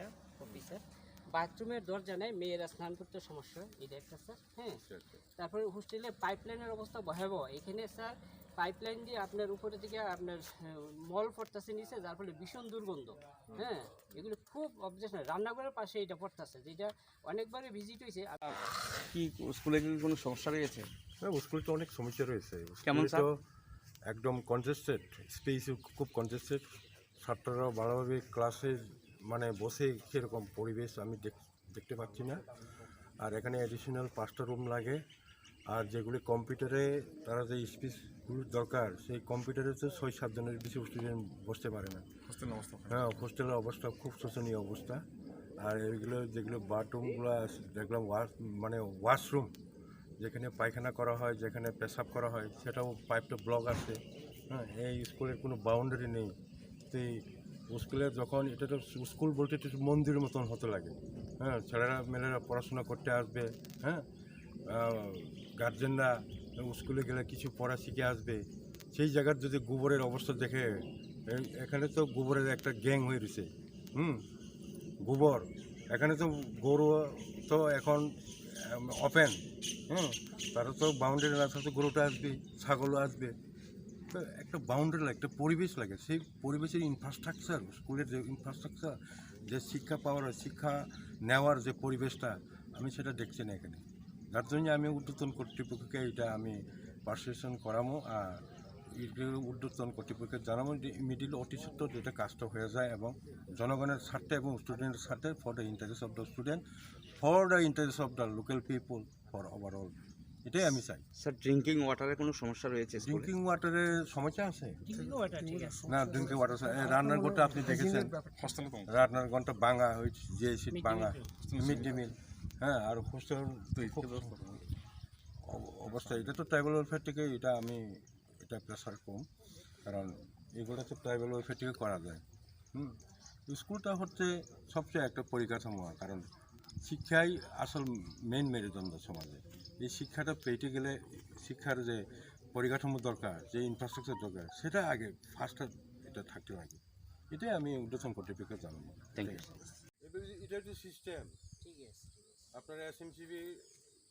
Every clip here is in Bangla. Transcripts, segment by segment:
একটা অফিসার। বাথরুমের দরজা নেই, মেয়েরা স্নান করতে সমস্যা, এটা একটা স্যার। হ্যাঁ, তারপরে হোস্টেলে পাইপলাইনের অবস্থা ভয়াবহ। এখানে স্যার পাইপলাইন দিয়ে আপনার উপরে দিকে আপনার মল পড়তেছে নিচে, যার ফলে ভীষণ দুর্গন্ধ। হ্যাঁ, এগুলো খুব অবজেকশন। রান্নাঘরের পাশে এটা পড়তেছে, যেটা অনেকবারই ভিজিট হয়েছে। কি স্কুলে কি কোনো সমস্যা রয়েছে? হ্যাঁ, স্কুলে তো অনেক সমস্যা রয়েছে। কেমন স্যার? একদম কনজেস্টেড, স্পেস খুব কনজেস্টেড। ছাত্ররা ভালোভাবে ক্লাসে মানে বসে সেরকম পরিবেশ আমি দেখতে পাচ্ছি না। আর এখানে অ্যাডিশনাল 5টা রুম লাগে। আর যেগুলি কম্পিউটারে তারা যে স্পেসগুলোর দরকার, সেই কম্পিউটারে তো 6-7 জনের বেশি স্টুডেন্ট বসতে পারে না। হ্যাঁ, হোস্টেলের অবস্থা খুব শোচনীয় অবস্থা। আর এইগুলো যেগুলো বাথরুমগুলো দেখলাম মানে ওয়াশরুম, যেখানে পায়খানা করা হয়, যেখানে পেশাব করা হয়, সেটাও পাইপটা ব্লক আছে। হ্যাঁ, এই স্কুলের কোনো বাউন্ডারি নেই। তো স্কুলে যখন এটা তো স্কুল বলতে একটু মন্দিরের মতন হতে লাগে। হ্যাঁ, ছেলেরা মেয়েরা পড়াশোনা করতে আসবে। হ্যাঁ, গার্জেনরা স্কুলে গেলে কিছু পড়া শিখে আসবে। সেই জায়গার যদি গোবরের অবস্থা দেখে, এখানে তো গোবরের একটা গ্যাং হয়ে রয়েছে। গোবর এখানে তো গরু তো এখন ওপেন। তারা তো বাউন্ডারি না থাকলে গরুটা আসবে, ছাগলও আসবে। তো একটা বাউন্ডারি লাগে, একটা পরিবেশ লাগে। সেই পরিবেশের ইনফ্রাস্ট্রাকচার, স্কুলের যে ইনফ্রাস্ট্রাকচার, যে শিক্ষা পাওয়ার, শিক্ষা নেওয়ার যে পরিবেশটা, আমি সেটা দেখছি না এখানে। যার জন্য আমি ঊর্ধ্বতন কর্তৃপক্ষকে এটা আমি পারসেশন করামো। আর ঊর্ধ্বতন কর্তৃপক্ষকে জানাবো যে ইমিডিয়েটলি অতি সত্ত্বর যেটা কাজটা হয়ে যায় এবং জনগণের স্বার্থে এবং স্টুডেন্টের স্বার্থে, for the interest of the student, for the interest of the local people, for overall. এটাই আমি চাই। স্যার, ড্রিঙ্কিং ওয়াটারের কোনো সমস্যা রয়েছে? ড্রিঙ্কিং ওয়াটারের সমস্যা আছে না? ড্রিঙ্কিং ওয়াটার রান্নার ঘরটা আপনি দেখেছেন, রান্নার ঘরটা ভাঙা হয়েছে, যে সিট ভাঙা, মিড ডে মিল। হ্যাঁ, আর হোস্টেল অবস্থা, এটা তো ট্রাইবাল ওয়েলফেয়ার থেকে এটা প্রেশার কম, কারণ এগুলো তো ট্রাইবাল ওয়েলফেয়ার থেকে করা যায়। স্কুলটা হচ্ছে সবচেয়ে একটা পরিকাঠামো, কারণ শিক্ষাই আসল মেইন মেরুদণ্ড সমাজে। এই শিক্ষাটা পেতে গেলে শিক্ষার যে পরিকাঠামো দরকার, যে ইনফ্রাস্ট্রাকচার দরকার, সেটা আগে ফার্স্টে এটা থাকতে লাগে। এটাই আমি ঊর্ধ্বতন কর্তৃপক্ষকে জানাবো। Thank you. এটা হচ্ছে সিস্টেম। ঠিক আছে, আপনারা এসএমসিবি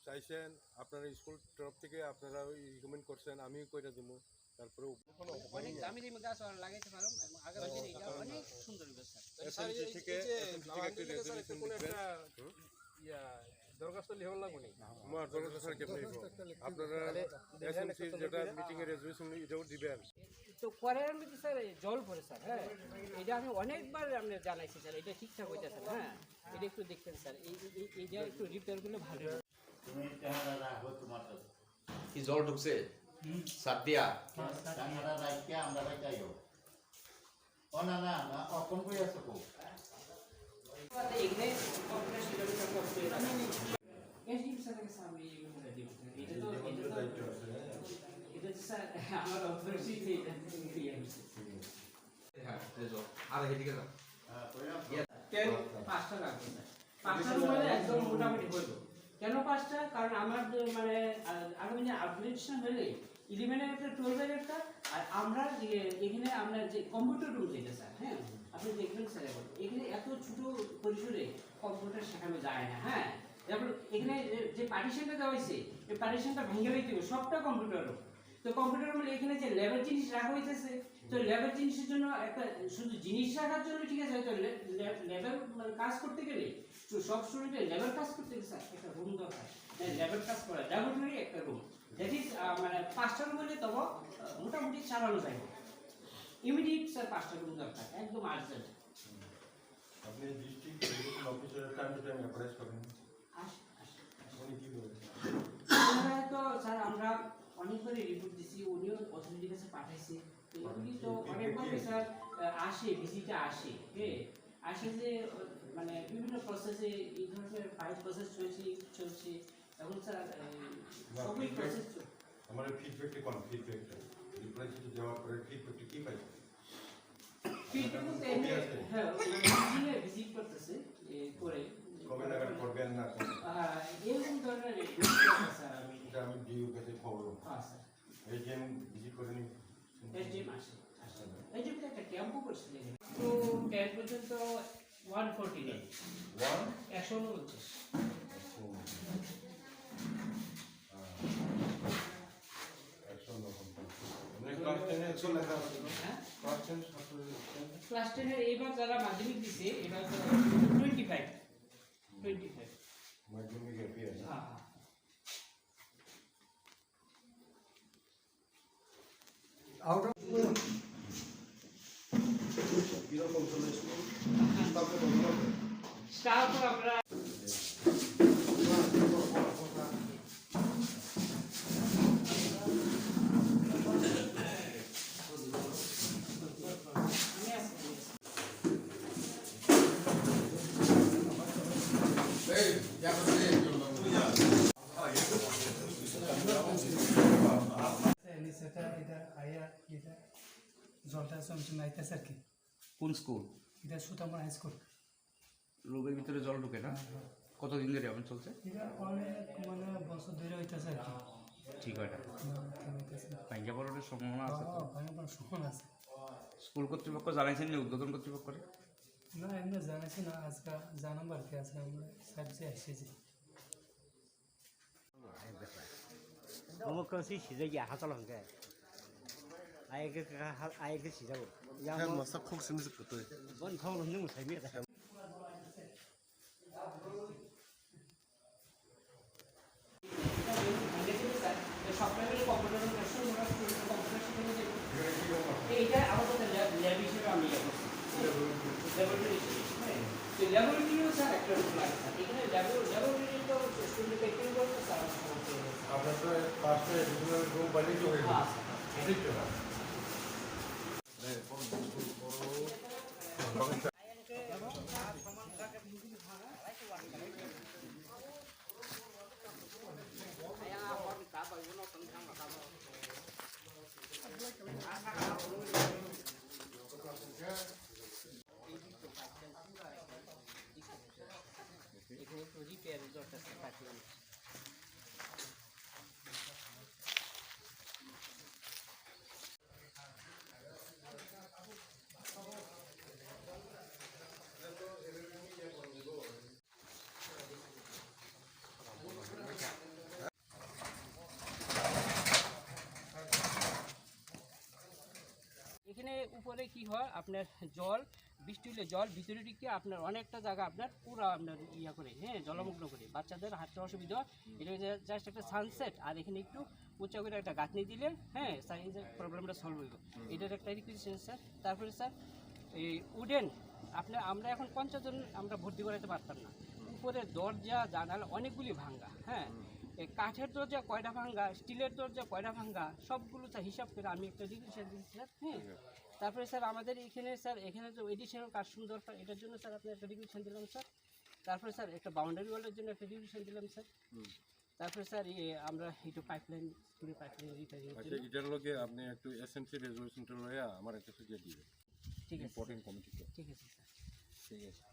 চাইছেন, আপনারা স্কুল তরফ থেকে আপনারা রিকমেন্ড করছেন, আমিও কইরা দেবো। তারপরে অনেক দামি দামি গাছ লাগাইতে পারো এবং আগামী দিনে এটা অনেক সুন্দর হবে স্যার। এসএমসি থেকে একটা রেজুলেশন দিবেন। দরখাস্ত লিখে লাগবে না, আমার দরখাস্ত স্যার কেমন লিখব? আপনারা এসএমসি যেটা মিটিং এর রেজুলেশন এটাও দিবেন। তো কোয়ারের মধ্যে স্যার জল পড়ে স্যার। হ্যাঁ, এটা আমি অনেকবার আপনি জানাইছি স্যার, এটা ঠিকঠাক হইতেছে না। হ্যাঁ, এটা একটু দেখতেন স্যার, এইটা একটু রিপেয়ার করলে ভালো হবে। কি জল ঢুকছে? সাত দিয়া মোটামুটি হইল। কেন 5টা? কারণ আমার মানে আগামী যে আপগ্রেডেশন হলে 11 একটা 12 একটা, আর আমরা যে এখানে আমরা যে কম্পিউটার রুম যেটা স্যার, হ্যাঁ আপনি দেখবেন স্যার, এখানে এত ছোট পরিসরে কম্পিউটার শেখানো যায় না। হ্যাঁ, তারপর এখানে যে পার্টিশনটা দেওয়া হয়েছে, এই পার্টিশনটা ভেঙে দিতে হবে, সবটা কম্পিউটার রুম। তো কম্পিউটার রুমে এখানে যে ল্যাবের জিনিস রাখা হইতেছে, তো ল্যাবের জিনিসের জন্য একটা শুধু জিনিস রাখার জন্য ঠিক আছে, হয়তো ল্যাবের কাজ করতে গেলে সব স্টুডেন্টের ল্যাবের কাজ করতে গেলে স্যার একটা রুম দরকার, ল্যাবের কাজ করা, ল্যাবরেটরি একটা রুম। দ্যাট ইজ মানে 5টা রুম হলে তবে মোটামুটি চালানো যায়। ইমিডিয়েট স্যার 5টা রুম দরকার, একদম আর্জেন্ট। আপনি district education officer time to time approach করেন, উনি কি বলেন? তো স্যার আমরা অনেকবারই রিপোর্ট দিছি, উনিও অথরিটির কাছে পাঠাইছি। তো এগুলি তো অনেকবারই স্যার আসে, ভিজিটে আসে। হ্যাঁ, আসে যে মানে বিভিন্ন প্রসেসে এই ধরনের ফাইল প্রসেস চলছে এখন স্যার সবই প্রসেস চলছে। আমার ফিডব্যাকটা কোন ফিডব্যাকটা রিপ্লাই যদি দেওয়ার পরে ফিডব্যাকটা কি পাইছে? ফিডব্যাক তো হ্যাঁ ভিজিট করতেছে করে কবে নাগাদ করবেন না? হ্যাঁ, এরকম ধরনের স্যার আমি ডিউ কাছে খবর। হ্যাঁ স্যার, এজেন্ট ভিজিট করে নি, এজেন্ট আসে। এই যে একটা ক্যাম্পও করছিলেন, তো 10 পর্যন্ত 149 149 ক্লাস 10 এর এইবার যারা মাধ্যমিক দিছে এবার 25 মাধ্যমিকের বিয়ে হ্যাঁ আউট অফ স্টাফ আমরা সেটা এটা আয়া এটা জলটা সমস্যা নাইতেছে আর কি কোন স্কুল? এটা সুতামা হাই স্কুল রোগের ভিতরে জল ঢুকে না? কতদিন ধরে এমন চলছে? এটা অনেক মানে বছর ধরে হইতেছে আর কি ঠিক হয় না, ভাঙ্গা পড়ার সম্ভাবনা আছে তো? সুখন আছে স্কুল কর্তৃপক্ষ জানাইছেন না উদ্বোধন কর্তৃপক্ষরে? না এমনি জানাইছি না আজকে জানাম আর কি আজকে আমরা সার্ভিসে এসেছি 어머까지 시작이 하자란 게 아이게 시작으로 그냥 뭐 싹콕 쓰면서 그것도 뭔 타오는 놈을 삶이다 সফটওয়্যারের কম্পিউটার এইটা আমাদের ল্যাব হিসেবে আমি ল্যাবরেটরিও স্যার একটা এখানে ল্যাবরেটরি তো স্টুডেন্ট টেকিং করতে স্যার আপনার তো পাঁচটা এডিশনাল রুম বানিয়ে হয়ে হ্যাঁ এটাই তো না এখানে তো রিপেয়ারের দরকার পাঠিয়ে এখানে উপরে কি হয় আপনার জল বৃষ্টি হলে জল ভিতরে ঢুকে আপনার অনেকটা জায়গা আপনার পুরো আপনার ইয়া করে হ্যাঁ জলমগ্ন করে বাচ্চাদের হাঁটতে অসুবিধা হয় এটা জাস্ট একটা সানসেট আর এখানে একটু উঁচা করে একটা গাঁথনি দিলে হ্যাঁ এই যে প্রবলেমটা সলভ হইব এটার একটা রিকোয়েস্ট স্যার তারপরে স্যার এই উডেন আপনার আমরা এখন 50 জন আমরা ভর্তি করাতে পারতাম না উপরে দরজা জানালা অনেকগুলি ভাঙ্গা হ্যাঁ এই কাঠের দরজা কয়টা ভাঙ্গা স্টিলের দরজা কয়টা ভাঙ্গা সবগুলো স্যার হিসাব করে আমি একটা রিকোয়েস্ট দিচ্ছি স্যার হ্যাঁ তারপরে স্যার আমাদের এখানে যে এডিশনাল কাস্টম দরকার এটার জন্য স্যার আপনি একটা রিকোয়েশন দিলাম স্যার তারপরে স্যার একটা বাউন্ডারি ওয়ালের জন্য একটা রিকোয়েশন দিলাম স্যার তারপরে স্যার আমরা একটু পাইপলাইন রিপেয়ারিং আচ্ছা এটার লগে আপনি একটু এসএমসি রেজলিউশনটা লয়া আমার একটা সুযোগ দিবেন ঠিক আছে ইম্পর্টেন্ট কমিটিতে ঠিক আছে স্যার ঠিক আছে